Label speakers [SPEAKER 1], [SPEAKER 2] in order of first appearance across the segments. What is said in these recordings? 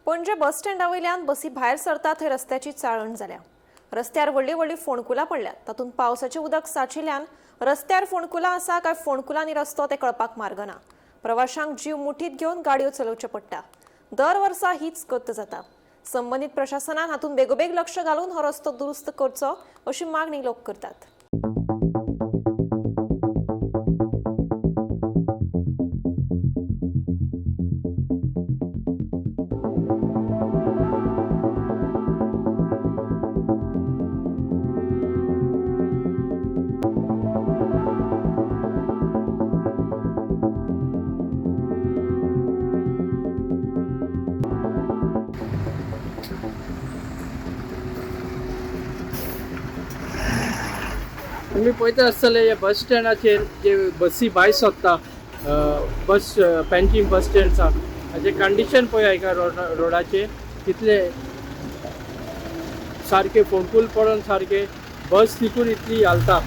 [SPEAKER 1] पणजे बस स्टँडावयल्यान बसी भायर सरता थंय रस्त्याची चाळण जाल्या। रस्त्यार व्हडली व्हडली फोंडकुलां पडल्यात। तातूंत पावसाचें उदक साचिल्ल्यान रस्त्यार फोंडकुलां आसा काय फोंडकुलांनी रस्तो ते कळपाक मार्ग ना। प्रवाशांक जीव मुठीत घेवन गाडयो चलोवच्यो पडटा। दर वर्सा हीच गत जाता। संबंधीत प्रशासनान हातूंत बेगोबेग लक्ष घालून हो रस्तो दुरुस्त करचो अशी मागणी लोक करतात।
[SPEAKER 2] तुम्ही पळयता आसतले या बस स्टँडाचेर जे बसी भायर सोदता बस पॅन्जीम बस स्टँड आसा हाचे कंडिशन पळय एका रोडाचे कितले सारखे फोंडकूल पडून सारखे बस तिकून इतली हालता।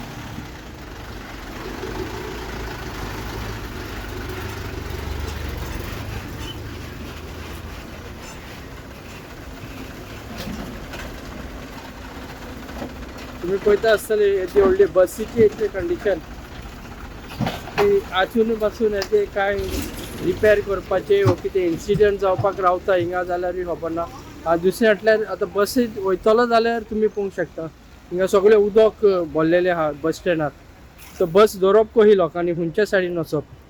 [SPEAKER 2] तुम्ही पळयता आसतले येते व्हडली बसीची इतली कंडिशन की आजून पासून येते काय रिपेर करपाचे वा कितें इन्सिडंट जावपाक रावता हिंगा जाल्यारूय खबर ना। दुसरे फाटल्यान आतां बसीत वयतलो जाल्यार तुमी पळोवंक शकता हिंगा सगळें उदक भरलेलें आहा बस स्टँडार। सो बस धरप कशी लोकांनी खंयच्या सायडीन वचप।